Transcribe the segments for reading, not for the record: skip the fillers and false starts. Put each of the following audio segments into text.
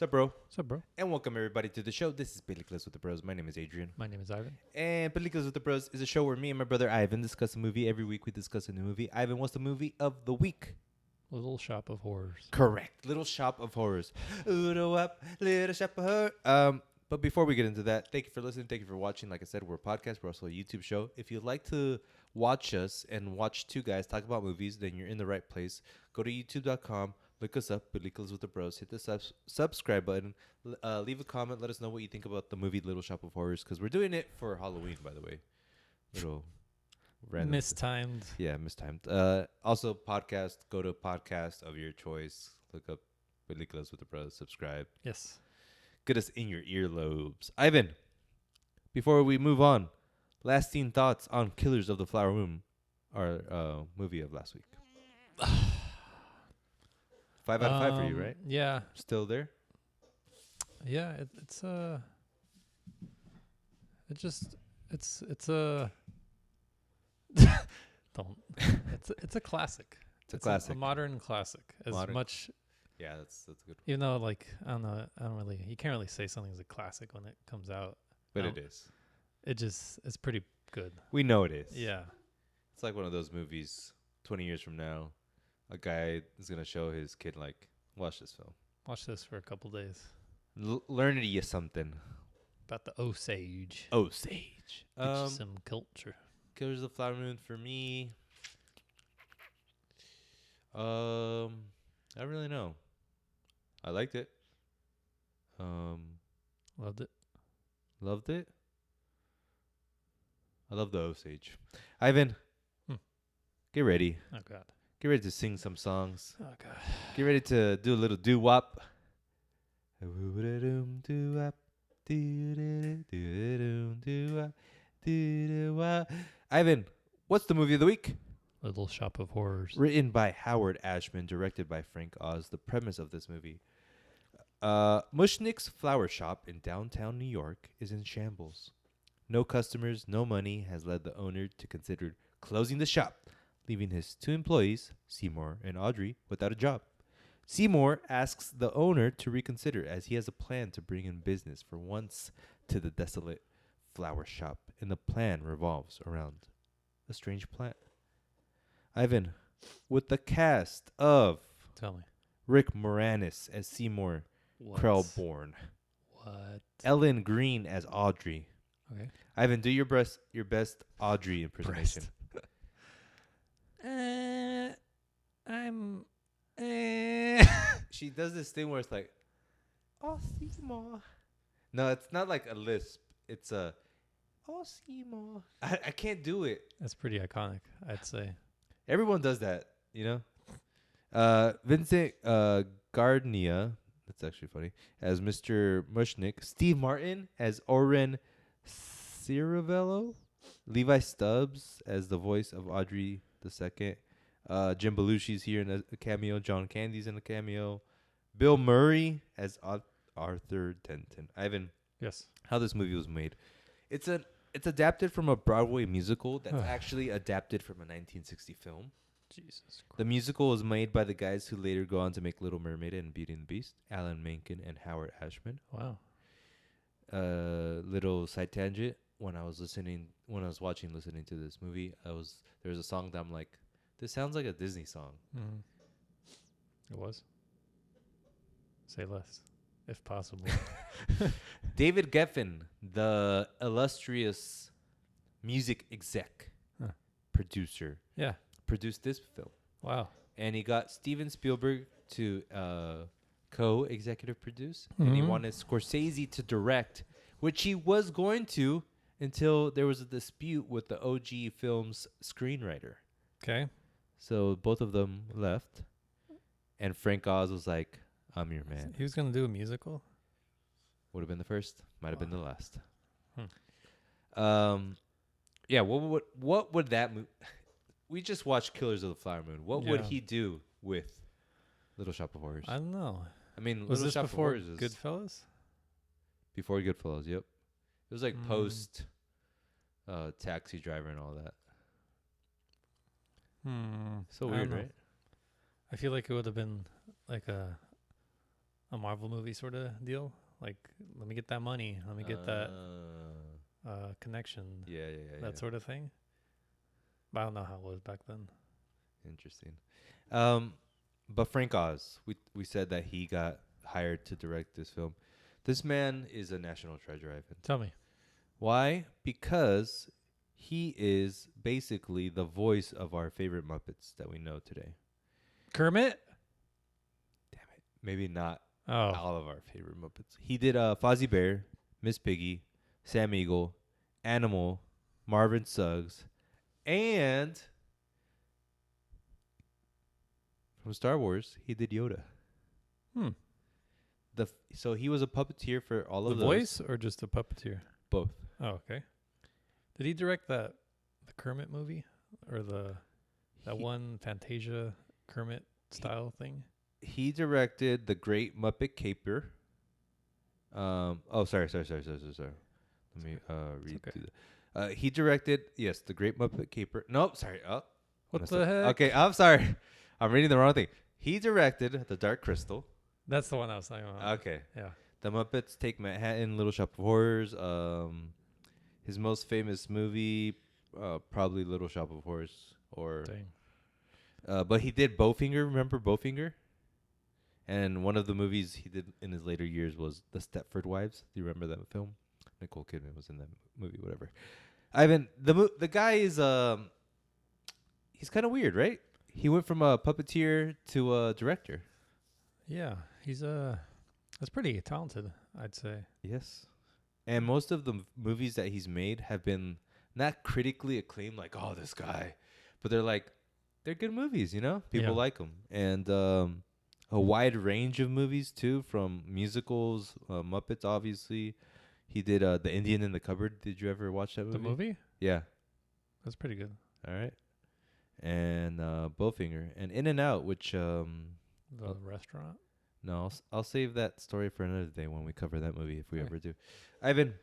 What's up, bro? What's up, bro? And welcome everybody to the show. This is Peliculas with the Bros. My name is Adrian. My name is Ivan. And Peliculas with the Bros is a show where me and my brother Ivan discuss a movie. Every week we discuss a new movie. Ivan, what's the movie of the week? Little Shop of Horrors. Correct. Little Shop of Horrors. Little Shop of Horrors. But before we get into that, thank you for listening. Thank you for watching. Like I said, we're a podcast. We're also a YouTube show. If you'd like to watch us and watch two guys talk about movies, then you're in the right place. Go to youtube.com. Look us up, Peliculas with the Bros. Hit the subscribe button. Leave a comment. Let us know what you think about the movie Little Shop of Horrors, because we're doing it for Halloween, by the way. Little random. Mistimed. Yeah, mistimed. Also, podcast. Go to podcast of your choice. Look up Peliculas with the Bros. Subscribe. Yes. Get us in your earlobes. Ivan, before we move on, lasting thoughts on Killers of the Flower Moon, our movie of last week. 5 out of 5 for you, right? Yeah. Still there? Yeah. It's a don't. It's a classic. It's a classic. A modern classic. As Modern. much, Yeah, that's a good one. even though like I don't know. You can't really say something's a classic when it comes out. But it is. It's pretty good. We know it is. Yeah. It's like one of those movies 20 years from now. A guy is going to show his kid, like, watch this film. Watch this for a couple days. Learn you something. About the Osage. Osage. Get you some culture. Killers of the Flower Moon for me. I don't really know. I liked it. Loved it. Loved it. I love the Osage. Ivan, get ready. Oh God. Get ready to sing some songs. Oh God. Get ready to do a little doo-wop. Doo-wop. Doo-wop. Ivan, what's the movie of the week? Little Shop of Horrors. Written by Howard Ashman, directed by Frank Oz. The premise of this movie. Mushnick's flower shop in downtown New York is in shambles. No customers, no money has led the owner to consider closing the shop, leaving his two employees, Seymour and Audrey, without a job. Seymour asks the owner to reconsider as he has a plan to bring in business for once to the desolate flower shop, and the plan revolves around a strange plant. Ivan, with the cast of Tell me. Rick Moranis as Seymour Krelborn, What? Ellen Green as Audrey. Okay. Ivan, do your best Audrey impersonation. I'm. She does this thing where it's like, oh, Seymour. No, it's not like a lisp. It's a, oh, Seymour. I can't do it. That's pretty iconic, I'd say. Everyone does that, you know? Vincent Gardenia, that's actually funny, as Mr. Mushnick. Steve Martin as Oren Ciravello. Levi Stubbs as the voice of Audrey II. Jim Belushi's here in a cameo. John Candy's in a cameo. Bill Murray as Arthur Denton. Ivan, Yes. how this movie was made. It's adapted from a Broadway musical that's actually adapted from a 1960 film. Jesus Christ. The musical was made by the guys who later go on to make Little Mermaid and Beauty and the Beast, Alan Menken and Howard Ashman. Wow. Little side tangent. When I was listening to this movie, there was a song that I'm like, this sounds like a Disney song. Mm-hmm. It was. Say less, if possible. David Geffen, the illustrious music exec producer, Yeah. produced this film. Wow. And he got Steven Spielberg to co-executive produce. And he wanted Scorsese to direct, which he was going to until there was a dispute with the OG film's screenwriter. Okay. So both of them left. And Frank Oz was like, I'm your man. He was gonna do a musical. Would have been the first. Might have been the last. Hmm. Yeah, what would that we just watched Killers of the Flower Moon. What would Yeah. he do with Little Shop of Horrors? I don't know. I mean, Was Little this Shop before of Horrors is Goodfellas? before Goodfellas, yep. It was like post Taxi Driver and all that. So I weird, don't know. right? I feel like it would have been like a a Marvel movie sort of deal. Like, let me get that money. Let me get that connection. That sort of thing. But I don't know how it was back then. Interesting. But Frank Oz, we said that he got hired to direct this film. This man is a national treasure, Ivan. Tell me. Why? Because he is basically the voice of our favorite Muppets that we know today. Kermit? Damn it. Maybe not Oh. all of our favorite Muppets. He did Fozzie Bear, Miss Piggy, Sam Eagle, Animal, Marvin Suggs, and from Star Wars, he did Yoda. So he was a puppeteer for all of the those. voice or just a puppeteer? Both. Oh, okay. Did he direct the Kermit movie or that one Fantasia Kermit style thing? He directed The Great Muppet Caper. Sorry. Let me read through that. He directed The Great Muppet Caper. Nope, sorry. Oh, what the heck? Okay, I'm sorry. I'm reading the wrong thing. He directed The Dark Crystal. That's the one I was talking about. Okay. Yeah. The Muppets Take Manhattan, Little Shop of Horrors. His most famous movie, probably Little Shop of Horrors. But he did Bowfinger. Remember Bowfinger? And one of the movies he did in his later years was The Stepford Wives. Do you remember that film? Nicole Kidman was in that movie. Whatever. Ivan, the guy is he's kind of weird, right? He went from a puppeteer to a director. Yeah, that's pretty talented, I'd say. Yes. And most of the movies that he's made have been not critically acclaimed, like, oh, this guy. But they're good movies, you know? People like them. And a wide range of movies, too, from musicals, Muppets, obviously. He did The Indian in the Cupboard. Did you ever watch that movie? The movie? Yeah. That's pretty good. All right. And Bowfinger. And In and Out, which... the restaurant? No, I'll save that story for another day when we cover that movie, if we ever do. Ivan.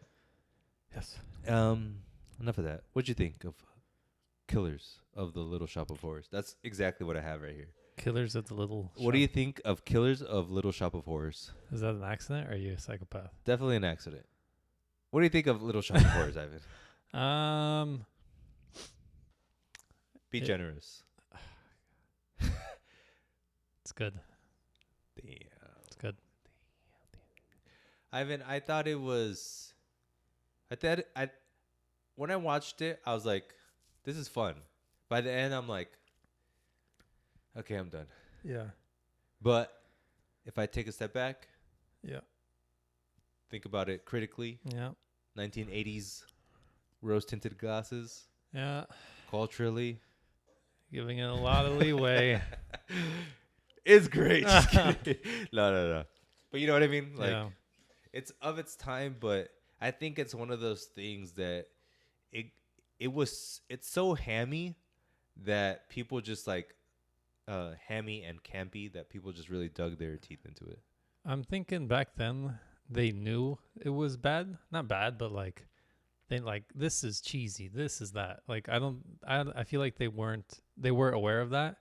Yes. Enough of that. What'd you think of Killers of the Little Shop of Horrors? That's exactly what I have right here. Killers of the Little What do you think of Killers of Little Shop of Horrors? Is that an accident or are you a psychopath? Definitely an accident. What do you think of Little Shop of Horrors, Ivan? Be generous. It's good. Damn. It's good. Ivan, I thought it was... when I watched it, I was like, this is fun. By the end, I'm like, okay, I'm done. Yeah. But if I take a step back, think about it critically. Yeah. 1980s rose-tinted glasses. Yeah. Culturally. Giving it a lot of leeway. It's great. Just kidding. No. But you know what I mean? Like, it's of its time, but I think it's one of those things that it's so hammy that people just like hammy and campy that people just really dug their teeth into it. I'm thinking back then they knew it was bad. Not bad, but like they like, this is cheesy, this is that. Like I feel like they were aware of that.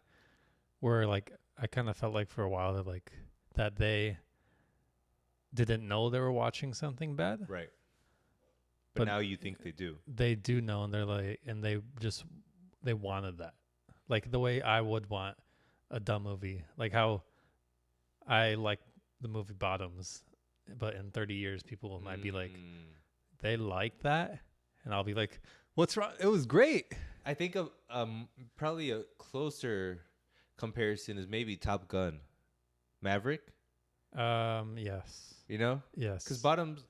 Where like I kind of felt like for a while that they didn't know they were watching something bad. Right. But now you think they do. They do know, and they're like, and they wanted that. Like the way I would want a dumb movie. Like how I like the movie Bottoms, but in 30 years people might be like, they like that, and I'll be like, what's wrong? It was great. I think of probably a closer comparison is maybe Top Gun, Maverick. Yes. You know? Yes. Because Bottoms,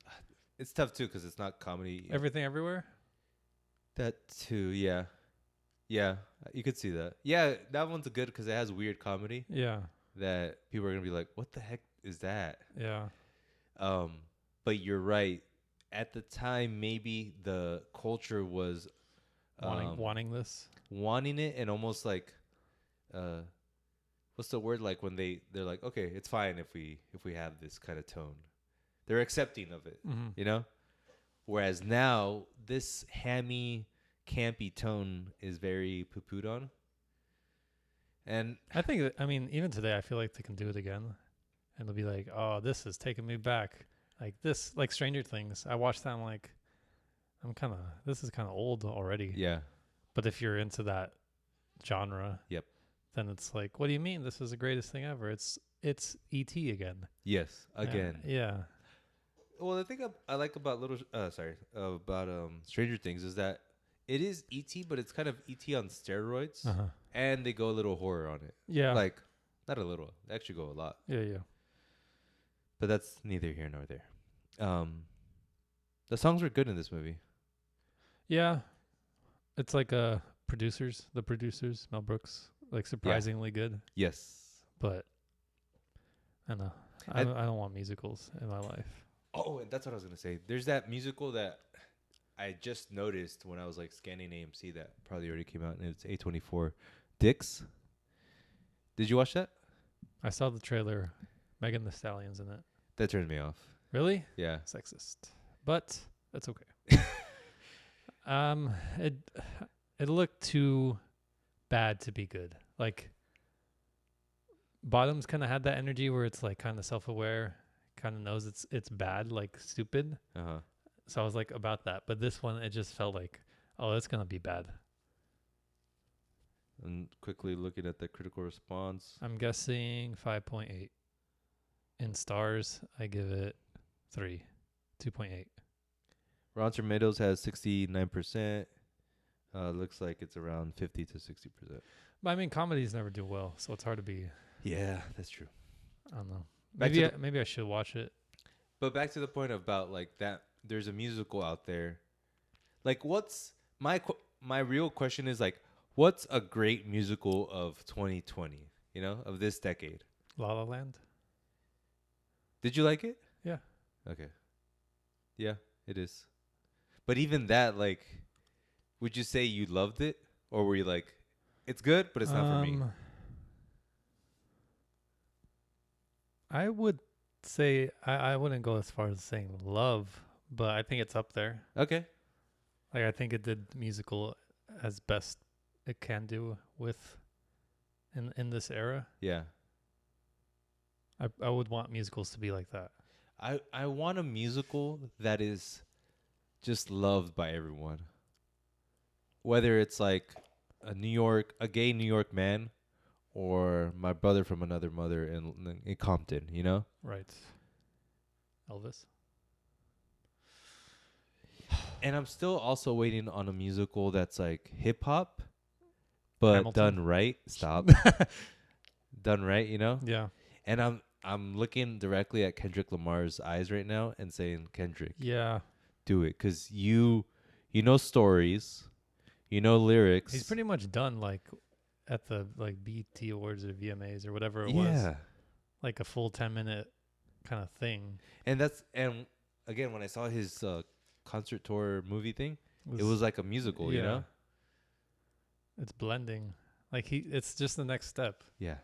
it's tough too because it's not comedy. Everything Everywhere. That too, yeah. You could see that. Yeah, that one's good because it has weird comedy. Yeah. That people are gonna be like, "What the heck is that?" Yeah. But you're right. At the time, maybe the culture was wanting it, and almost like, what's the word, like when they're like, okay, it's fine if we have this kind of tone. They're accepting of it, you know. Whereas now, this hammy, campy tone is very poo-pooed on. And I think, even today, I feel like they can do it again, and they'll be like, "Oh, this is taking me back." Like this, like Stranger Things. I watched that. I'm like, this is kind of old already. Yeah. But if you're into that genre, Yep. then it's like, what do you mean? This is the greatest thing ever. It's E.T. again. Yes. Again. Yeah. Well, the thing I like about about Stranger Things is that it is ET, but it's kind of ET on steroids, Uh huh. and they go a little horror on it. Yeah. Like, not a little, they actually go a lot. Yeah. Yeah. But that's neither here nor there. The songs were good in this movie. Yeah. It's like the producers, Mel Brooks, like surprisingly good. Yes. But I don't know. I don't want musicals in my life. Oh, and that's what I was gonna say. There's that musical that I just noticed when I was like scanning AMC that probably already came out, and it's A24. Dicks. Did you watch that? I saw the trailer. Megan Thee Stallion's in it. That turned me off. Really? Yeah. Sexist. But that's okay. It looked too bad to be good. Like Bottoms kind of had that energy where it's like kind of self-aware, kind of knows it's bad, like stupid. Uh-huh. So I was like about that. But this one, it just felt like, oh, it's gonna be bad. And quickly looking at the critical response. I'm guessing 5.8. In stars, I give it 3. 2.8. Rotten Tomatoes has 69%. Looks like it's around 50 to 60%. But I mean, comedies never do well, so it's hard to be. Yeah, that's true. I don't know. Back to Maybe I should watch it. But back to the point about like that, there's a musical out there. Like, what's my real question is like, what's a great musical of 2020? You know, of this decade. La La Land. Did you like it? Yeah. Okay. Yeah, it is. But even that, like, would you say you loved it, or were you like, it's good, but it's not for me? I would say I wouldn't go as far as saying love, but I think it's up there. Okay. Like I think it did musical as best it can do with in this era. Yeah. I would want musicals to be like that. I want a musical that is just loved by everyone. Whether it's like a gay New York man, or my brother from another mother in Compton, you know? Right. Elvis. And I'm still also waiting on a musical that's like hip hop, but Hamilton. done right. Stop. Done right, you know? Yeah. And I'm looking directly at Kendrick Lamar's eyes right now and saying, Kendrick, Yeah. do it, because you know stories, you know lyrics. He's pretty much done like at the like BET Awards or VMAs or whatever it was. Like a full 10-minute kind of thing. And again, when I saw his concert tour movie thing, it was like a musical, you know? It's blending. Like it's just the next step. Yeah.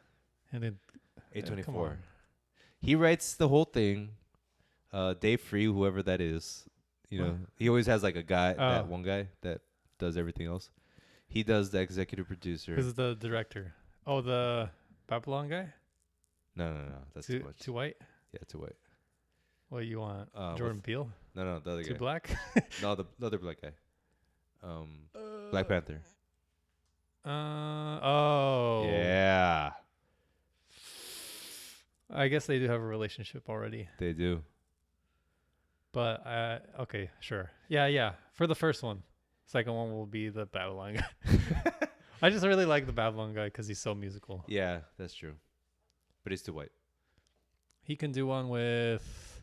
And it A24. come on. He writes the whole thing. Dave Free, whoever that is, you know, he always has like a guy, that one guy that does everything else. He does the executive producer. Who's the director? Oh, the Babylon guy? No. That's too much. Too white? Yeah, too white. What you want? Jordan Peele? No, the other guy. Too black? No, the other black guy. Black Panther. Oh. Yeah. I guess they do have a relationship already. They do. But, okay, sure. Yeah. For the first one. Second one will be the Babylon guy. I just really like the Babylon guy because he's so musical. Yeah, that's true. But he's too white. He can do one with,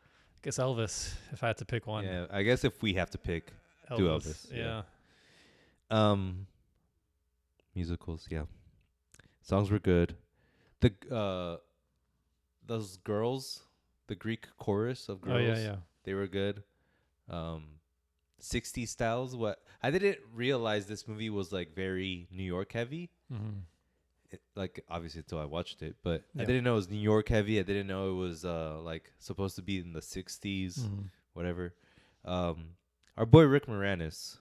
I guess, Elvis, if I had to pick one. Yeah, I guess if we have to pick, do Elvis. Yeah. Musicals, yeah. Songs were good. Those girls, the Greek chorus of girls. Oh, yeah. They were good. 60s styles. What I didn't realize this movie was like very New York heavy. Mm-hmm. Like obviously until I watched it, but Yeah. I didn't know it was New York heavy. I didn't know it was like supposed to be in the 60s, whatever. Our boy Rick Moranis.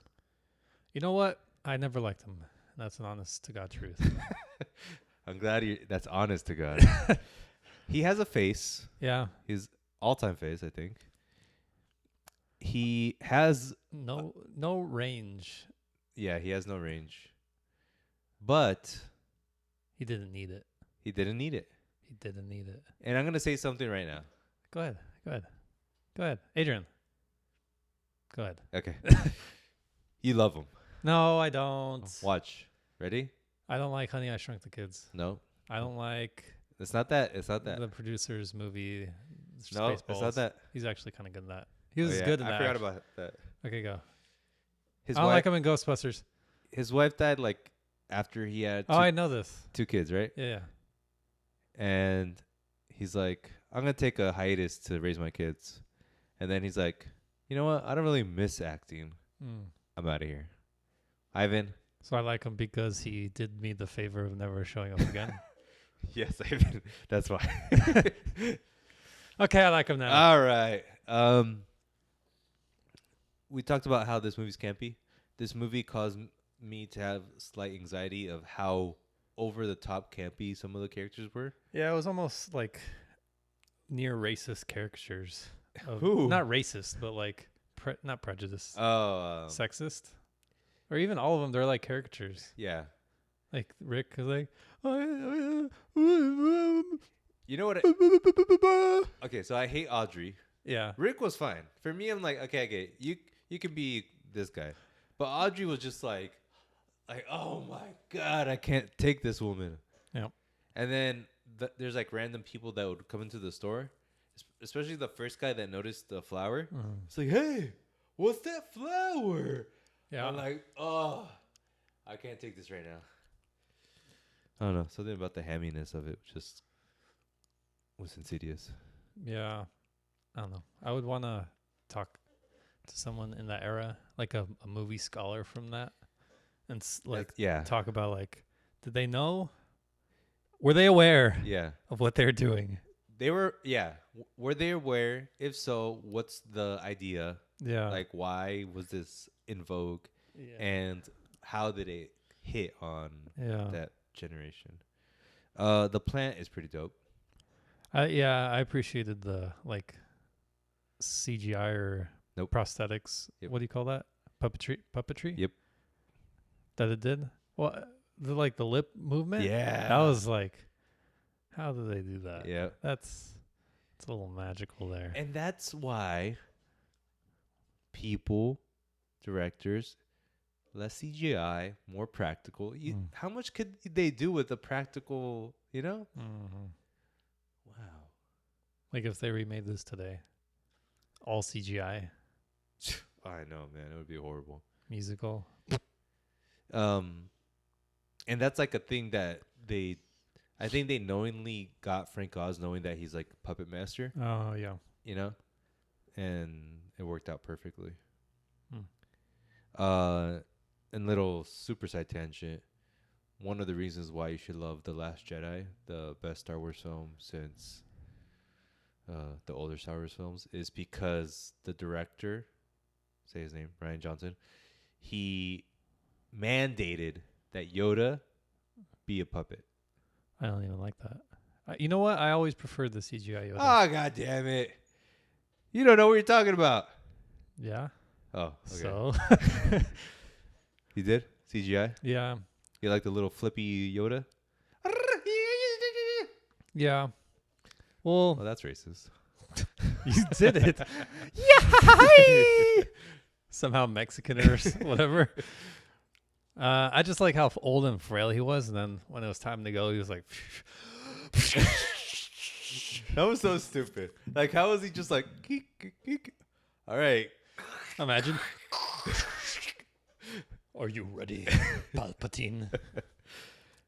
You know what? I never liked him. That's an honest to God truth. I'm glad that's honest to God. He has a face. Yeah. His all-time face, I think. He has No range. yeah, he has no range. But He didn't need it. he didn't need it. He didn't need it. And I'm going to say something right now. Go ahead. Go ahead. Adrian. Go ahead. Okay. You love him. No, I don't. Watch. Ready? I don't like Honey, I Shrunk the Kids. No. I don't like It's not that. It's not that. the producer's movie. No, it's not that. He's actually kind of good in that. He was Oh, yeah, good in that. I forgot about that. Okay, go. His I don't wife, like him in Ghostbusters. his wife died like after he had Oh, I know this. 2 kids, right? Yeah. And he's like, I'm going to take a hiatus to raise my kids. And then he's like, you know what? I don't really miss acting. Mm. I'm out of here. Ivan? So I like him because he did me the favor of never showing up again. Yes, Ivan. That's why. Okay, I like him now. All right. We talked about how this movie's campy. This movie caused me to have slight anxiety of how over the top campy some of the characters were. Yeah, it was almost like near racist caricatures. Who? Not racist, but like not prejudice. Oh, Sexist. Or even all of them, they're like caricatures. yeah. Like Rick is like, You know what? Okay, so I hate Audrey. yeah. Rick was fine. For me, I'm like, okay, you can be this guy. But Audrey was just like, oh my God, I can't take this woman. Yeah. And then there's like random people that would come into the store, especially the first guy that noticed the flower. It's like, hey, what's that flower? Yeah. I'm like, oh, I can't take this right now. I don't know. Something about the hamminess of it just was insidious. Yeah. I don't know. I would want to talk to someone in that era, like a movie scholar from that, and talk about like, did they know? Were they aware Yeah. of what they're doing? They were, yeah. Were they aware? If so, what's the idea? Yeah. Like, why was this in vogue? Yeah. And how did it hit on Yeah. that generation? The plant is pretty dope. Yeah, I appreciated the like CGI or Nope. prosthetics. Yep. What do you call that? Puppetry? Yep. That it did? Well, the lip movement? Yeah. That was like, how did they do that? Yeah. It's a little magical there. And that's why people, directors, less CGI, more practical. How much could they do with a practical, you know? Mm-hmm. Wow. Like if they remade this today, all CGI, I know, man. It would be horrible. musical. And that's like a thing that I think they knowingly got Frank Oz knowing that he's like puppet master, Oh, yeah. you know? And it worked out perfectly. Hmm. And little super side tangent. One of the reasons why you should love The Last Jedi, the best Star Wars film since the older Star Wars films, is because the director, say his name, Rian Johnson, he mandated that Yoda be a puppet. I don't even like that. You know what? I always preferred the CGI Yoda. Oh, God damn it. You don't know what you're talking about. Yeah. Oh, okay. So, You did? CGI? yeah. You like the little flippy Yoda? Yeah. Well, Oh, that's racist. you did it. Yeah. Somehow Mexican or whatever. I just like how old and frail he was, and then when it was time to go, he was like, That was so stupid. Like, how was he just like, all right. imagine. Are you ready, Palpatine?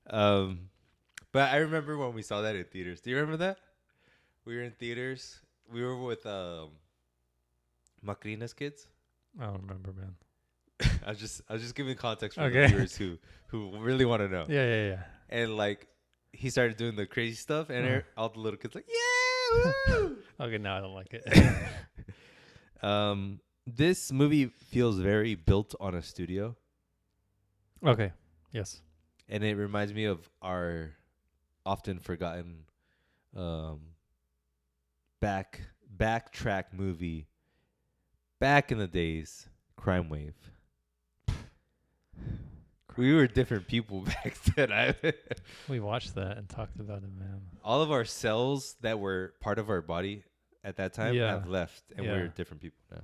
But I remember when we saw that in theaters. Do you remember that? We were in theaters. We were with Macrina's kids. I don't remember, man. I was just giving context for Okay. the viewers who really want to know. Yeah. And like, he started doing the crazy stuff, and all the little kids like, yeah, woo! Okay, now I don't like it. This movie feels very built on a studio, Okay. Yes. and it reminds me of our often forgotten backtrack movie back in the days, Crime Wave. We were different people back then. We watched that and talked about it, man. All of our cells that were part of our body at that time Yeah. have left, and Yeah. we're different people now.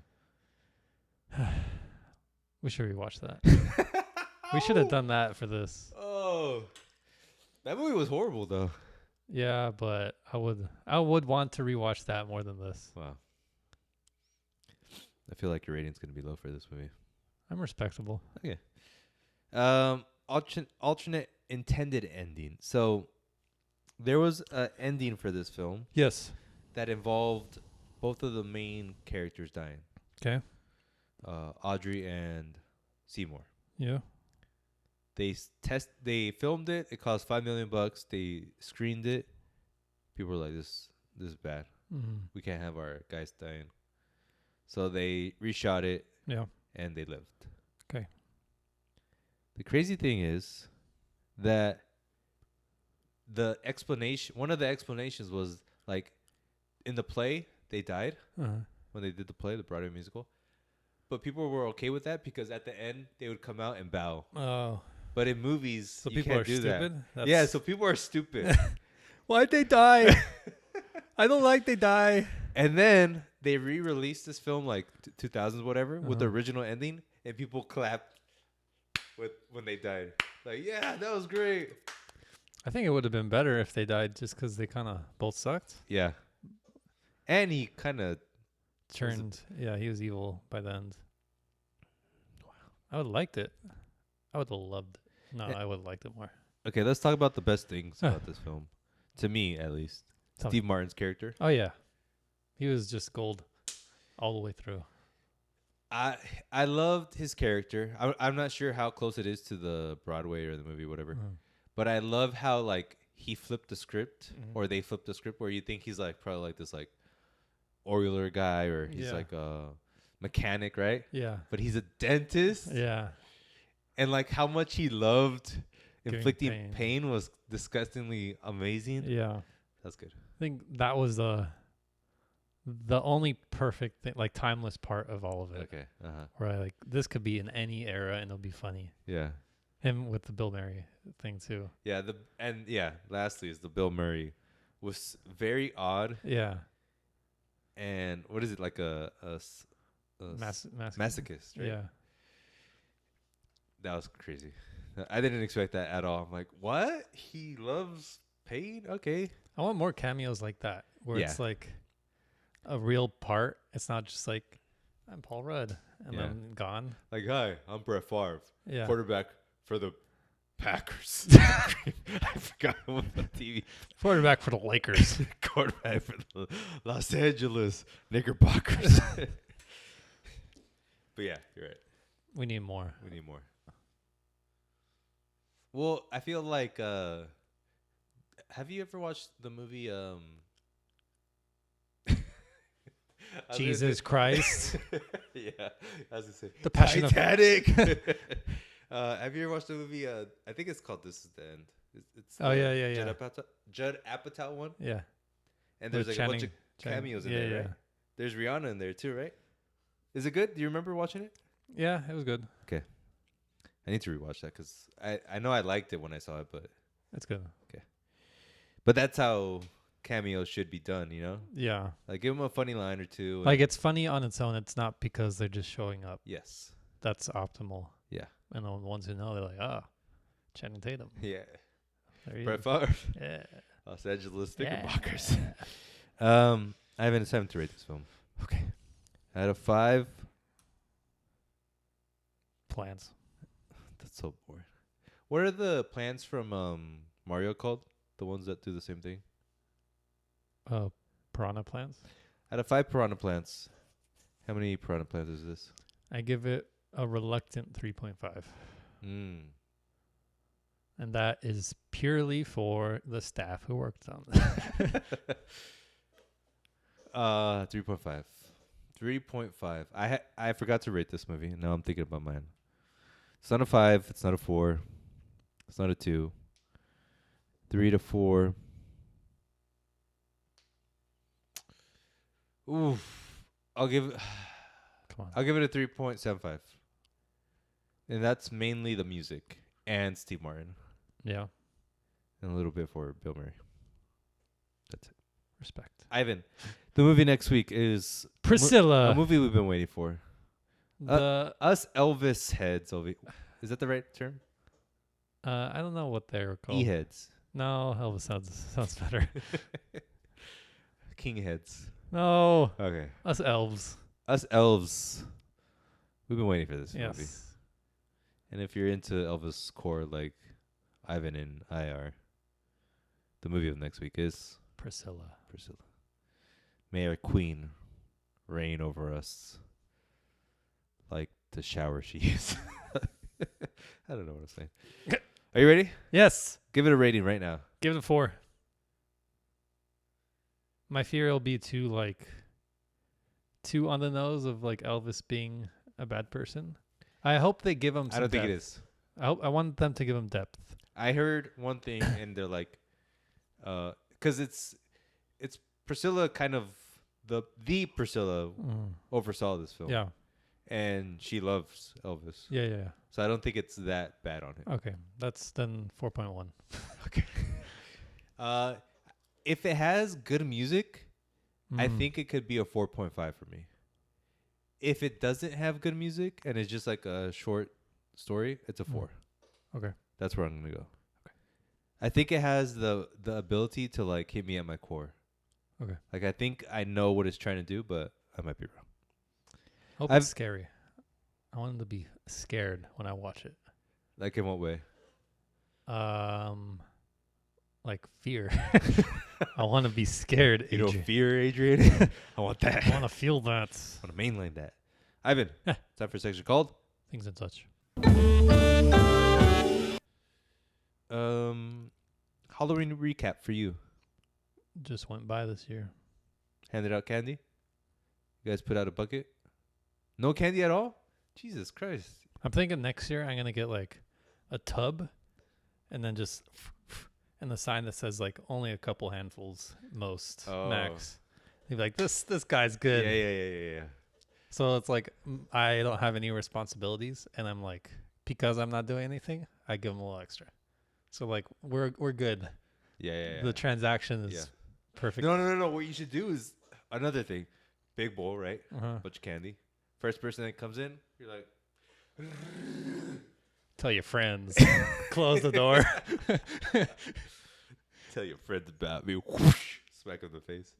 We should rewatch that. We should have done that for this. Oh, that movie was horrible, though. Yeah, but I would want to rewatch that more than this. Wow. I feel like your rating's gonna be low for this movie. I'm respectable. Okay. Alternate intended ending. So there was an ending for this film Yes. that involved both of the main characters dying. Okay. Audrey and Seymour. Yeah. They filmed it. It cost $5 million. They screened it. People were like, "This is bad. Mm-hmm. We can't have our guys dying." So they reshot it. Yeah. And they lived. Okay. The crazy thing is that one of the explanations was like, in the play they died when they did the play, the Broadway musical. But people were okay with that because at the end they would come out and bow. Oh. But in movies, So you people can't are do stupid? that. Yeah, so people are stupid. Why'd they die? I don't like they die. And then they re-released this film like 2000s, whatever, with the original ending, and people clapped when they died. Like, yeah, that was great. I think it would have been better if they died just because they kind of both sucked. Yeah. And he kind of Turned. Yeah, he was evil by the end. Wow. I would have liked it. I would have loved it. No, I would have liked it more. Okay, let's talk about the best things about this film. To me, at least. Tell Steve Martin's character. Oh, yeah. He was just gold all the way through. I loved his character. I'm not sure how close it is to the Broadway or the movie, whatever. But I love how, like, he flipped the script, or they flipped the script, where you think he's, like, probably, like, this, like, oiler guy, or he's, like, a mechanic, right? Yeah. But he's a dentist. Yeah. And, like, how much he loved Giving inflicting pain was disgustingly amazing. Yeah. That's good. I think that was the only perfect thing, like timeless part of all of it. Okay. Where like this could be in any era and it'll be funny. Yeah. Him with the Bill Murray thing too. Yeah. Lastly, is the Bill Murray was very odd. Yeah. And what is it, like a masochist? Right? Yeah. That was crazy. I didn't expect that at all. I'm like, what? He loves pain? Okay. I want more cameos like that, where it's like a real part. It's not just like, I'm Paul Rudd and then gone. Like, hi, I'm Brett Favre, quarterback for the Packers. I forgot what the TV. Quarterback for the Lakers. Quarterback for the Los Angeles Knickerbockers. But yeah, you're right. We need more. Well, I feel like, have you ever watched the movie, Jesus Christ. Yeah, I was gonna say The Passion of Titanic. Have you ever watched the movie? I think it's called "This Is the End." It's Judd Apatow one. Yeah, and there's like a bunch of cameos in there, right? There's Rihanna in there too, right? Is it good? Do you remember watching it? Yeah, it was good. Okay, I need to rewatch that because I know I liked it when I saw it, but it's good. Okay, but that's how cameos should be done, you know? Yeah. Like, give them a funny line or two. Like, it's funny on its own. It's not because they're just showing up. Yes. That's optimal. Yeah. And the ones who know, they're like, Channing Tatum. Yeah. Brett Favre. Yeah. Los Angeles Knickerbockers. I haven't had time to rate this film. Okay. Out of 5. Plants. That's so boring. What are the plants from Mario called? The ones that do the same thing? Piranha plants. Out of 5 piranha plants, how many piranha plants is this? I give it a reluctant 3.5. And that is purely for the staff who worked on it. 3.5. 3.5. I forgot to rate this movie. Now I'm thinking about mine. It's not a 5. It's not a 4. It's not a 2. 3 to 4. Oof. I'll give Come on. I'll give it a 3.75. And that's mainly the music and Steve Martin. Yeah. And a little bit for Bill Murray. That's it. Respect. Ivan, the movie next week is Priscilla. a movie we've been waiting for. The Us Elvis heads. Is that the right term? I don't know what they're called. E-heads. No, Elvis sounds better. King heads. No, Okay. us elves. Us elves. We've been waiting for this movie. Yes. And if you're into Elvis core like Ivan and I are, the movie of next week is Priscilla. May our queen reign over us like the shower she is. I don't know what I'm saying. Are you ready? Yes. Give it a rating right now. Give it a 4. My fear will be too on the nose of like Elvis being a bad person. I hope they give him some I don't think it depth. is. I want them to give him depth. I heard one thing and they're like, because it's Priscilla kind of the Priscilla oversaw this film. Yeah. And she loves Elvis. Yeah. So I don't think it's that bad on him. Okay. That's then 4.1. Okay. If it has good music, I think it could be a 4.5 for me. If it doesn't have good music and it's just like a short story, it's a 4. Okay. That's where I'm gonna go. Okay. I think it has the ability to like hit me at my core. Okay. Like I think I know what it's trying to do, but I might be wrong. Hope it's scary. I want him to be scared when I watch it. Like in what way? Like fear. I want to be scared, You Adrian. know, fear, Adrian. I want that. I want to feel that. I want to mainline that. Ivan, time for a section called Things and such. Halloween recap for you. Just went by this year. Handed out candy. You guys put out a bucket. No candy at all? Jesus Christ. I'm thinking next year I'm going to get like a tub and then just and the sign that says like only a couple handfuls most max. You'd be like, this guy's good. Yeah. So it's like I don't have any responsibilities and I'm like, because I'm not doing anything, I give him a little extra. So like we're good. Yeah. The transaction is perfect. No. What you should do is another thing. Big bowl, right? Uh-huh. Bunch of candy. First person that comes in, you're like, Tell your friends. Close the door. tell your friends about me. Whoosh, smack him in the face.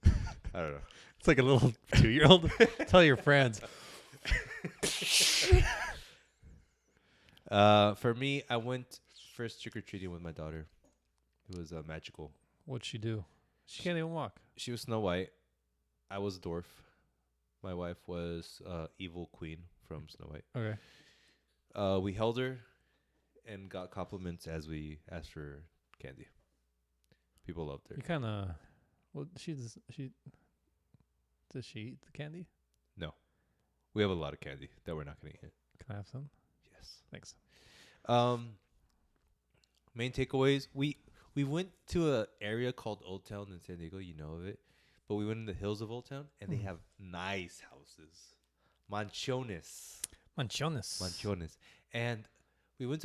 I don't know. It's like a little 2-year-old. Tell your friends. For me, I went first trick-or-treating with my daughter. It was magical. What'd she do? She can't even walk. She was Snow White. I was a dwarf. My wife was evil queen from Snow White. Okay. We held her and got compliments as we asked for candy. People loved her. You kind of. Well, does she eat the candy? No. We have a lot of candy that we're not going to eat. Can I have some? Yes. Thanks. Main takeaways. We went to an area called Old Town in San Diego. You know of it. But we went in the hills of Old Town, and they have nice houses. Manchones. And we went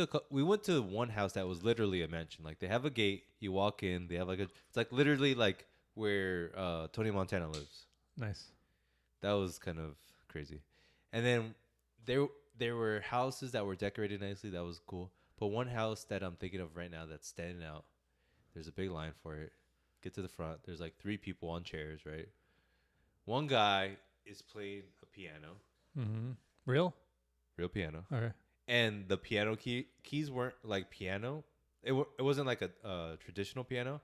to one house that was literally a mansion. Like they have a gate, you walk in, they have like it's like literally like where Tony Montana lives. Nice. That was kind of crazy. And then there were houses that were decorated nicely. That was cool. But one house that I'm thinking of right now that's standing out, there's a big line for it. Get to the front. There's like 3 people on chairs, right? One guy is playing a piano. Mm-hmm. Real piano. Okay. And the piano keys weren't like piano. It wasn't like a traditional piano.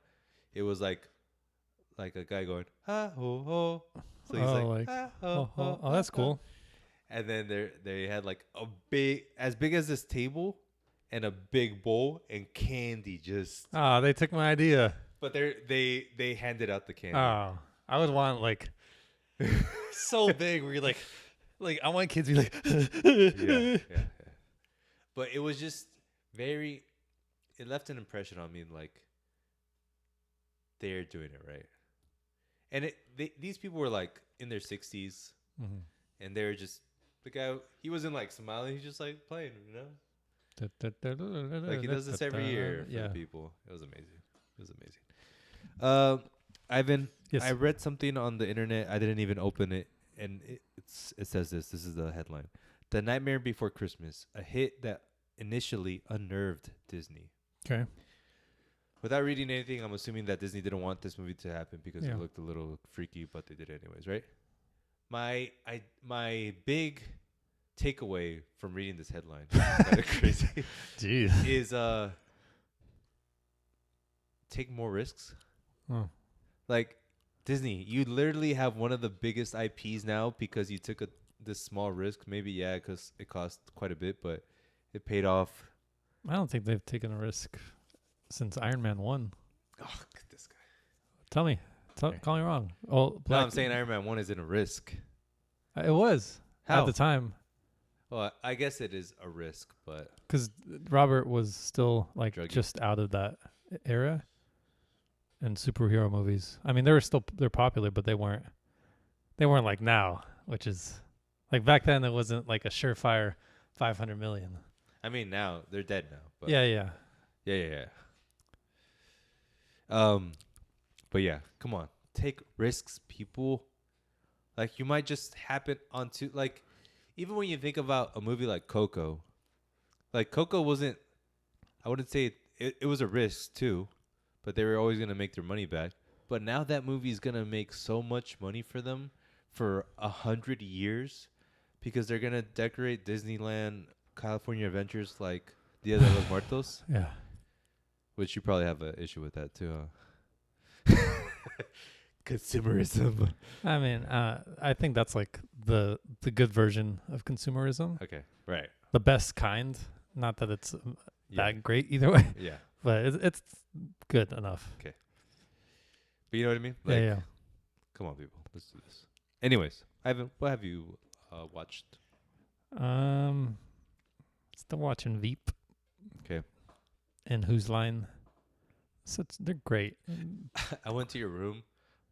It was like a guy going ha ho ho. So he's like ha ho ho. Oh, that's cool. And then they had like as big as this table, and a big bowl and candy. Just they took my idea. But they handed out the candy. Oh, I would want like so big where you're like I want kids to be like yeah. But it was just it left an impression on me like they're doing it right. And these people were like in their 60s, Mhm. and they were just the guy. He wasn't like smiling. He's just like playing, you know. Like he does this every year for the Yeah. people. It was amazing. It was amazing. Ivan, Yes. I read something on the internet. I didn't even open it, and it says this. This is the headline: "The Nightmare Before Christmas," a hit that initially unnerved Disney. Okay. Without reading anything, I'm assuming that Disney didn't want this movie to happen because Yeah. it looked a little freaky, but they did it anyways, right? My big takeaway from reading this headline, kind of crazy, Jeez. is take more risks. Oh. Like Disney, you literally have one of the biggest IPs now because you took this small risk. Maybe because it cost quite a bit, but it paid off. I don't think they've taken a risk since Iron Man 1. Oh, this guy. Tell me. Call me wrong. Oh, No, I'm saying Iron Man 1 isn't a risk. It was. How? At the time. Well, I guess it is a risk, but Because Robert was still like Druggy. just out of that era in superhero movies. I mean, they're popular, but they weren't like now, which is like back then it wasn't like a surefire 500 million. I mean now they're dead now. But Yeah. yeah. But yeah, come on, take risks, people. Like you might just happen onto like, even when you think about a movie like Coco wasn't. I wouldn't say it was a risk too, but they were always gonna make their money back. But now that movie is gonna make so much money for them for 100 years because they're gonna decorate Disneyland California Adventures like Dia de los Muertos, Yeah. which you probably have an issue with that too. Huh? Consumerism. I mean, I think that's like the good version of consumerism, Okay, right. the best kind. Not that it's Yeah, that great either way, yeah. but it's good enough. But you know what I mean? Like, Yeah. come on, people, let's do this. Anyways, Ivan, what have you watched? Still watching Veep. Okay. And Whose Line. So they're great. I went to your room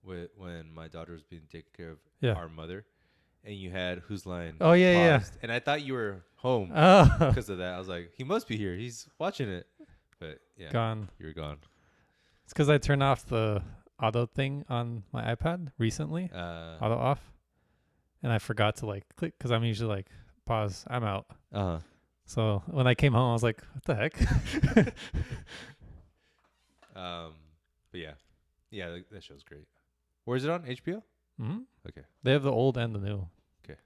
when my daughter was being taken care of Yeah. our mother, and you had Whose Line. Oh yeah. paused, and I thought you were home Oh, because of that. I was like, he must be here. He's watching it. But yeah, gone. you were gone. It's because I turned off the auto thing on my iPad recently. Auto off, and I forgot to like click because I'm usually like pause. I'm out. Uh-huh. So when I came home, I was like, what the heck? But yeah, that show's great. Where is it on? HBO? Hmm. Okay. They have the old and the new. Okay.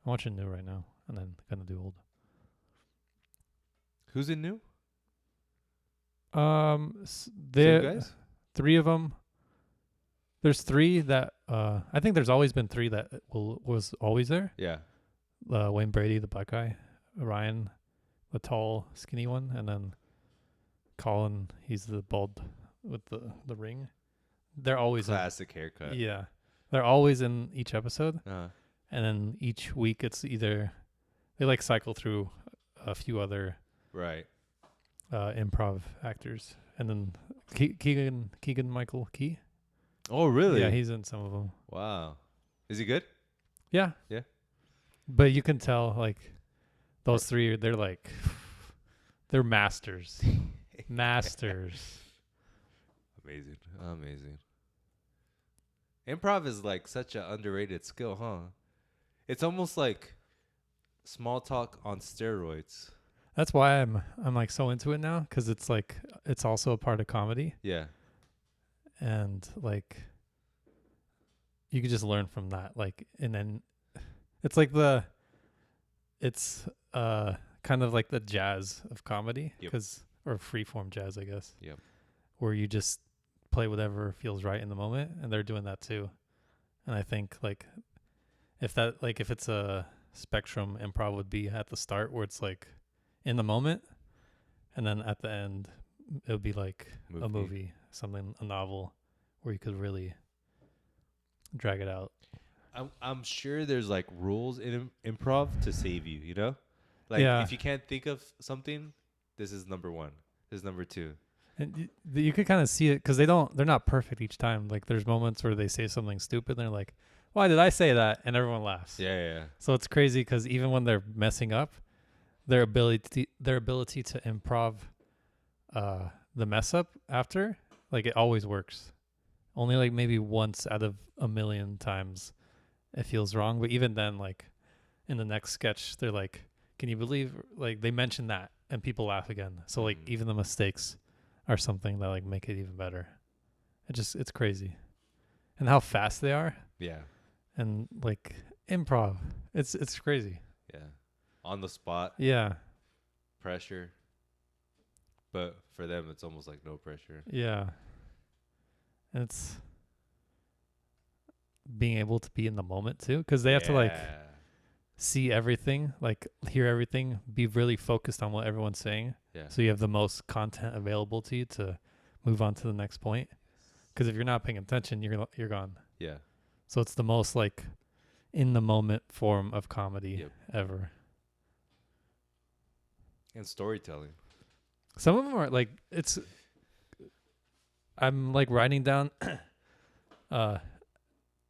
I'm watching new right now, and then gonna do old. Who's in new? Same Same guys? 3 of them. There's 3 that I think there's always been 3 that was always there. Yeah. Wayne Brady, the black guy, Ryan, the tall, skinny one, and then Colin, he's the bald with the ring. They're always Classic haircut. yeah, they're always in each episode, Uh-huh. and then each week it's either they like cycle through a few other Right. improv actors, and then Keegan Michael Key. Oh, really? Yeah, he's in some of them. Wow. Is he good? Yeah. Yeah. But you can tell like those 3 they're like they're masters. Masters. Amazing. Improv is like such an underrated skill, huh? It's almost like small talk on steroids. That's why I'm like so into it now, cuz it's like it's also a part of comedy, Yeah. and like you could just learn from that, like, and then it's like it's kind of like the jazz of comedy, Yep. or freeform jazz, I guess. Yep. Where you just play whatever feels right in the moment, and they're doing that too. And I think like if it's a spectrum, improv would be at the start where it's like in the moment, and then at the end it would be like a movie, a novel where you could really drag it out. I'm sure there's like rules in improv to save you, you know? Like Yeah. if you can't think of something, this is number 1. This is number 2. And you could kind of see it because they're not perfect each time. Like there's moments where they say something stupid and they're like, why did I say that? And everyone laughs. Yeah. So it's crazy because even when they're messing up, their ability to improv the mess up after, like it always works. Only like maybe once out of a million times it feels wrong. But even then, like in the next sketch, they're like, can you believe, like they mention that and people laugh again. So like even the mistakes are something that like make it even better. It's crazy. And how fast they are. Yeah. And like improv. It's crazy. Yeah. On the spot. Yeah. Pressure. But for them, it's almost like no pressure. Yeah. And it's being able to be in the moment too. Because they have to like see everything, like hear everything, be really focused on what everyone's saying. Yeah. So you have the most content available to you to move on to the next point. Because if you're not paying attention, you're gone. Yeah. So it's the most like in the moment form of comedy ever. And storytelling. Some of them are like I'm like writing down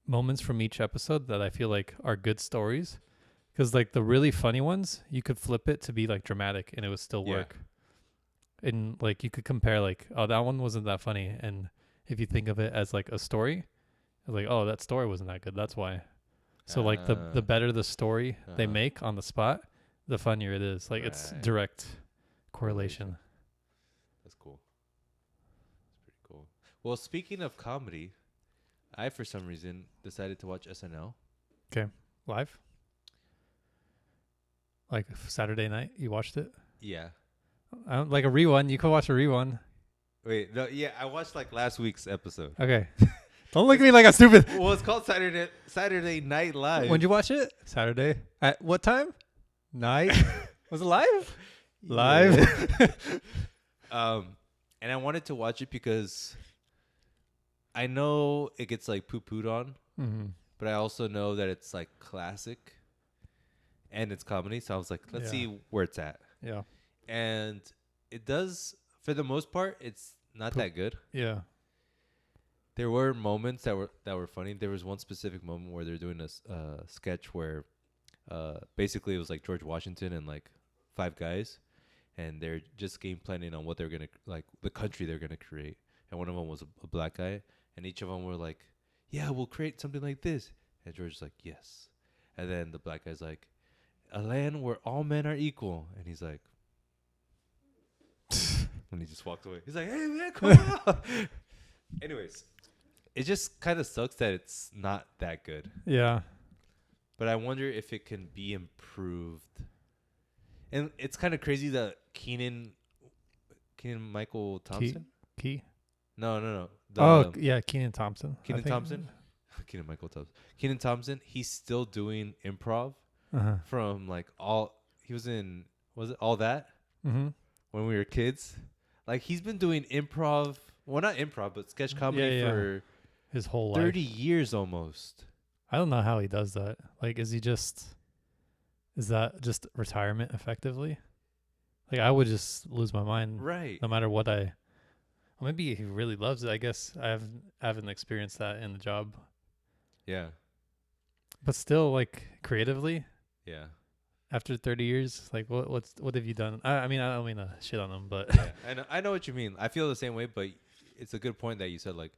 moments from each episode that I feel like are good stories. Because like the really funny ones, you could flip it to be like dramatic and it would still work. And like you could compare like, oh, that one wasn't that funny. And if you think of it as like a story, it's like, oh, that story wasn't that good. That's why. So like the better the story they make on the spot, the funnier it is. Like it's direct correlation. That's cool. That's pretty cool. Well, speaking of comedy, I for some reason decided to watch SNL. Okay. Live? Like Saturday night, you watched it? Yeah. Like a rerun. You could watch a rerun. Wait, no, yeah, I watched like last week's episode. Okay. Don't look at me like I'm stupid. Well, it's called Saturday Night Live. When'd you watch it? Saturday. At what time? Night. Was it live? Live. And I wanted to watch it because I know it gets like poo-pooed on, but I also know that it's like classic and it's comedy. So I was like, let's see where it's at. Yeah. And it does, for the most part, it's not that good. Yeah. There were moments that were funny. There was one specific moment where they're doing a sketch where basically it was like George Washington and like 5 guys, and they're just game planning on what they're gonna like the country they're gonna create. And one of them was a black guy, and each of them were like, "Yeah, we'll create something like this." And George's like, "Yes." And then the black guy's like, "A land where all men are equal." And he's like, and he just walks away. He's like, "Hey man, come on." Anyways, it just kind of sucks that it's not that good. Yeah. But I wonder if it can be improved. And it's kind of crazy that Keenan Michael Thompson? Key? No. Yeah, Keenan Thompson. Keenan Thompson? Keenan Michael Thompson. Keenan Thompson, he's still doing improv from like he was in, was it All That? Mm-hmm. When we were kids. Like he's been doing improv, well not improv, but sketch comedy for his whole 30 life. years almost. I don't know how he does that. Like, is that just retirement effectively? Like, I would just lose my mind. Right. No matter what well, maybe he really loves it. I guess I haven't experienced that in the job. Yeah. But still, like, creatively. Yeah. After 30 years, like, what have you done? I mean, I don't mean to shit on him, but yeah, I know what you mean. I feel the same way, but it's a good point that you said, like,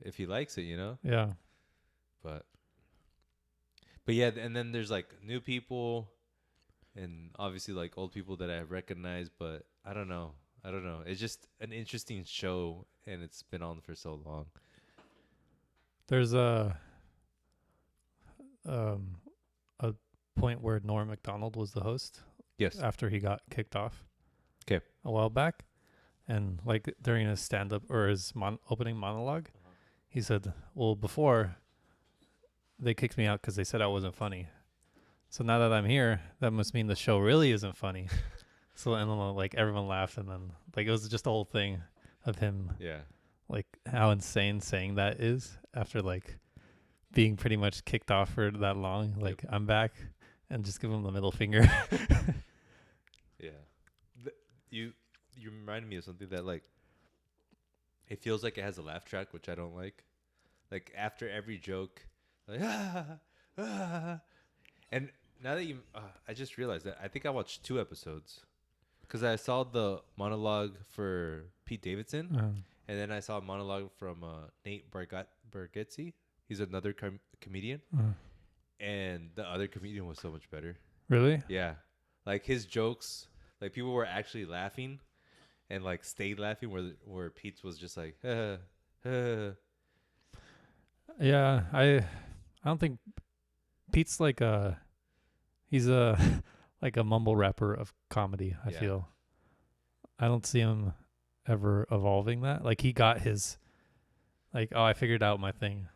if he likes it, you know? Yeah. But yeah, and then there's like new people and obviously like old people that I recognize, but I don't know. It's just an interesting show and it's been on for so long. There's a point where Norm Macdonald was the host. Yes. After he got kicked off. Okay. A while back. And like during his stand-up or his opening monologue, he said, well, before they kicked me out because they said I wasn't funny. So now that I'm here, that must mean the show really isn't funny. So and then, like everyone laughed, and then like it was just the whole thing of him. Yeah. Like how insane saying that is after like being pretty much kicked off for that long. Like I'm back, and just give him the middle finger. Yeah. You reminded me of something that like it feels like it has a laugh track, which I don't like. Like after every joke, like ah. And now that I just realized that I think I watched 2 episodes because I saw the monologue for Pete Davidson, and then I saw a monologue from Nate Bargatze. He's another comedian, and the other comedian was so much better. Really? Yeah, like his jokes, like people were actually laughing, and like stayed laughing. Where Pete's was just like, Yeah, I don't think Pete's like he's a like a mumble rapper of comedy. I Yeah. feel I don't see him ever evolving that. Like he got his like, oh, I figured out my thing,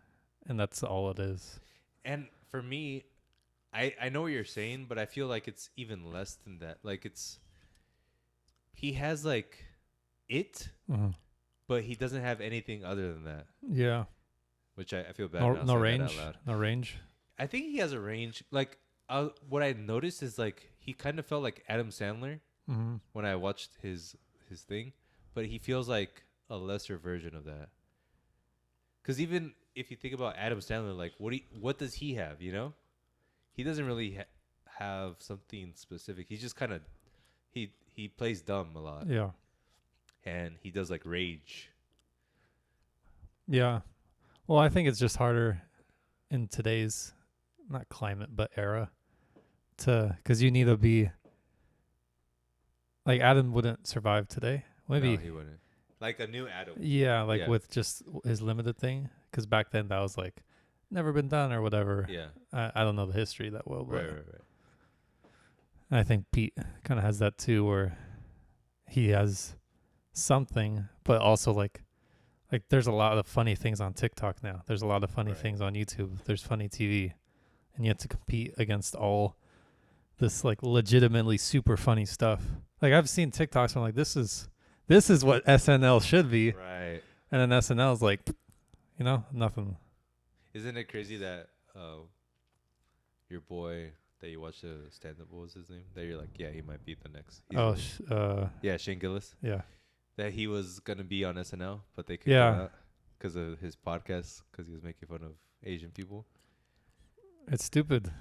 and that's all it is. And for me, I know what you're saying, but I feel like it's even less than that. Like he has like it, but he doesn't have anything other than that. Yeah. Which I feel bad No, now no saying range. that out loud. No range. I think he has a range. Like what I noticed is like he kind of felt like Adam Sandler when I watched his thing, but he feels like a lesser version of that. Because even if you think about Adam Sandler, like what does he have? You know, he doesn't really have something specific. He's just kind of he plays dumb a lot. Yeah. And he does like rage. Yeah. Well, I think it's just harder in today's not climate but era because you need to be like Adam wouldn't survive today. Maybe No, he wouldn't. Like a new Adam. Yeah, like with just his limited thing. Because back then that was like never been done or whatever. Yeah. I don't know the history that well, but Right. I think Pete kind of has that too, where he has something, but also like there's a lot of funny things on TikTok now. There's a lot of funny things on YouTube. There's funny TV, and you have to compete against all this like legitimately super funny stuff. Like I've seen TikToks and I'm like, this is what SNL should be. Right. And then SNL is like, nothing. Isn't it crazy that your boy that you watched the stand-up, what was his name? That you're like, yeah, he might be the next. Yeah, Shane Gillis. Yeah. That he was going to be on SNL, but they kicked him out because of his podcast, because he was making fun of Asian people. It's stupid.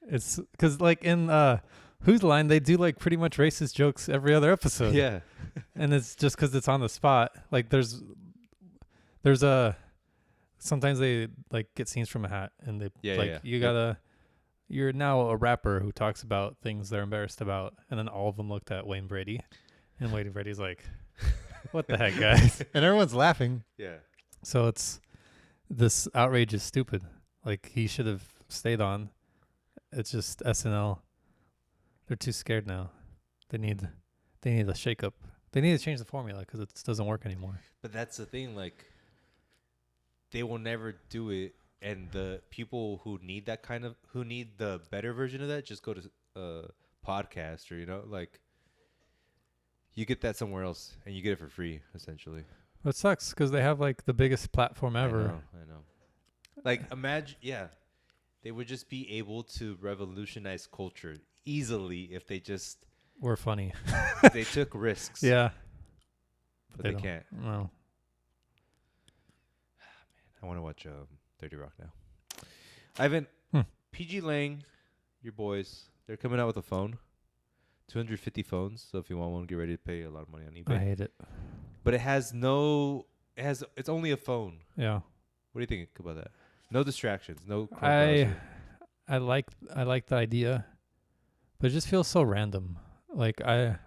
It's because like in Whose Line, they do like pretty much racist jokes every other episode. Yeah. And it's just because it's on the spot. Like there's sometimes they like get scenes from a hat and they you're now a rapper who talks about things they're embarrassed about. And then all of them looked at Wayne Brady, and Wayne Brady's like, what the heck, guys? And everyone's laughing. Yeah. So this outrage is stupid. Like he should have stayed on. It's just SNL. They're too scared now. They need a shake up. They need to change the formula because it doesn't work anymore. But that's the thing, like they will never do it, and the people who need the better version of that just go to podcast, or like you get that somewhere else and you get it for free essentially. It sucks because they have like the biggest platform ever. I know. Like imagine, they would just be able to revolutionize culture easily if they just were funny. they took risks. Yeah. But they can't. No. I want to watch 30 Rock now. Ivan, PG Lang, your boys, they're coming out with a phone. 250 phones. So if you want one, get ready to pay a lot of money on eBay. I hate it. But it's only a phone. Yeah. What do you think about that? No distractions, no. I like the idea, but it just feels so random. Like I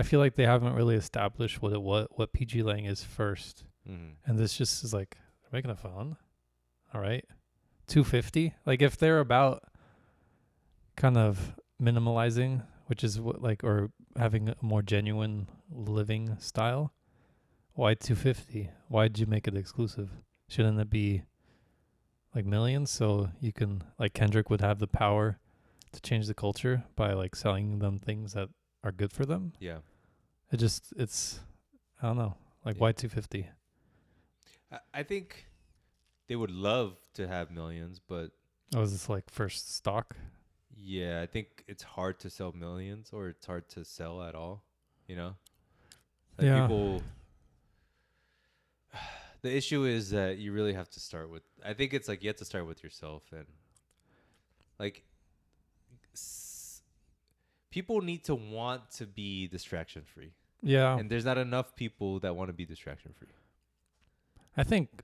feel like they haven't really established what PG Lang is first, and this just is like they're making a phone. All right, 250. Like if they're about kind of minimalizing, which is or having a more genuine living style, why 250? Why'd you make it exclusive? Shouldn't it be like millions, so you can, like Kendrick would have the power to change the culture by like selling them things that are good for them? Yeah. It's I don't know. Like why 250? I think they would love to have millions, but is this like first stock? Yeah, I think it's hard to sell millions, or it's hard to sell at all, Like people The issue is that you really have to start with. I think it's like you have to start with yourself, and like people need to want to be distraction free, Yeah. and there's not enough people that want to be distraction free. I think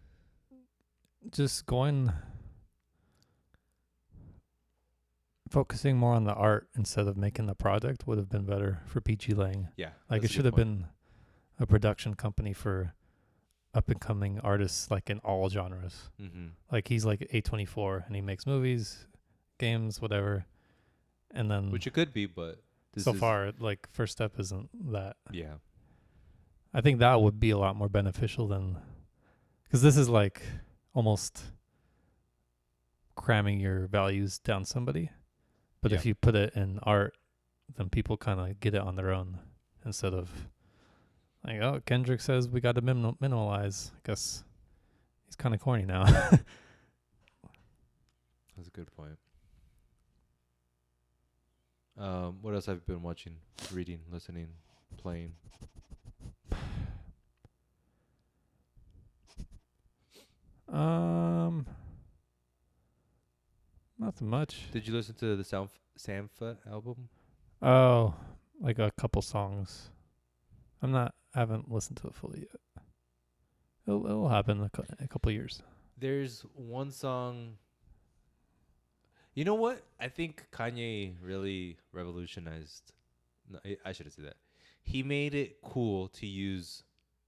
just focusing more on the art instead of making the product would have been better for PG Lang. Yeah, Like, it that's a should good have point. been a production company for up and coming artists, like in all genres. Mm-hmm. Like, he's like A24 and he makes movies, games, whatever. And then Which it could be, but this so is, far, like, first step isn't that. yeah, I think that would be a lot more beneficial than, because this is like almost cramming your values down somebody. But if Yeah. you put it in art, then people kind of get it on their own instead of like, oh, Kendrick says we got to minimalize. I guess he's kind of corny now. that's a good point. What else have you been watching, reading, listening, playing? Nothing much. Did you listen to the Sampha album? Oh, like a couple songs. I haven't listened to it fully yet. It'll happen in a couple years. There's one song. You know what? I think Kanye really revolutionized. No, I shouldn't say that. He made it cool to use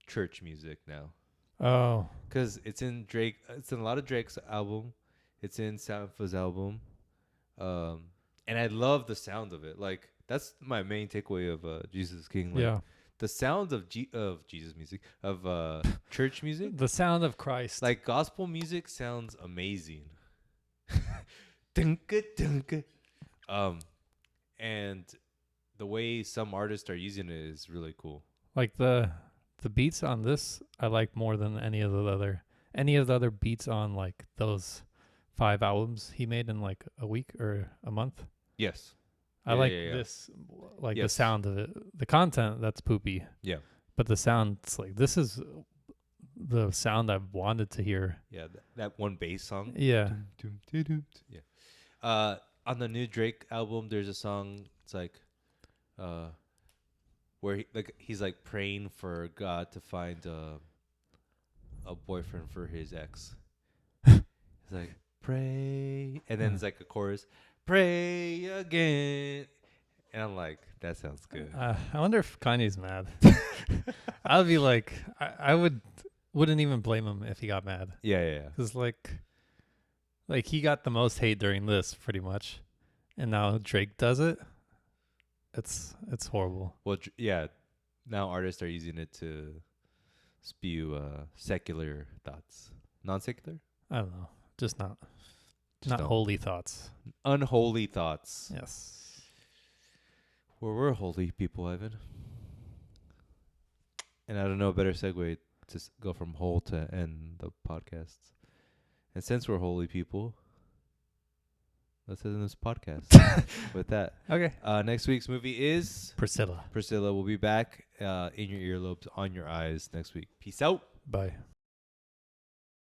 church music now, Oh, because it's in Drake. It's in a lot of Drake's album. It's in Sampha's album, and I love the sound of it. Like that's my main takeaway of Jesus is King. Like, yeah. the sound of Jesus music, of church music, The sound of Christ. like gospel music, sounds amazing. Dunka, dunka. And the way some artists are using it is really cool. Like the beats on this, I like more than any of the other beats on like those 5 albums he made in like a week or a month. Yes. I Yeah, like yeah. this, like the Yes. sound of it. The content, that's poopy. Yeah. But the sound, it's like, this is the sound I've wanted to hear. Yeah, that one bass song. Yeah. Yeah. On the new Drake album, there's a song. It's like, where he's like praying for God to find a boyfriend for his ex. It's like pray, and then it's like a chorus, pray again, and I'm like, that sounds good. I wonder if Kanye's mad. I would be like, I wouldn't even blame him if he got mad. Yeah. Because like he got the most hate during this pretty much, and now Drake does it. It's horrible. Well, yeah. Now artists are using it to spew secular thoughts, non-secular, I don't know, just not Just don't. holy thoughts. Unholy thoughts. Yes. Well, we're holy people, Ivan. And I don't know a better segue to go from whole to end the podcast. And since we're holy people, let's end this podcast with that. Okay. Next week's movie is Priscilla. Priscilla. We'll be back in your earlobes, on your eyes next week. Peace out. Bye.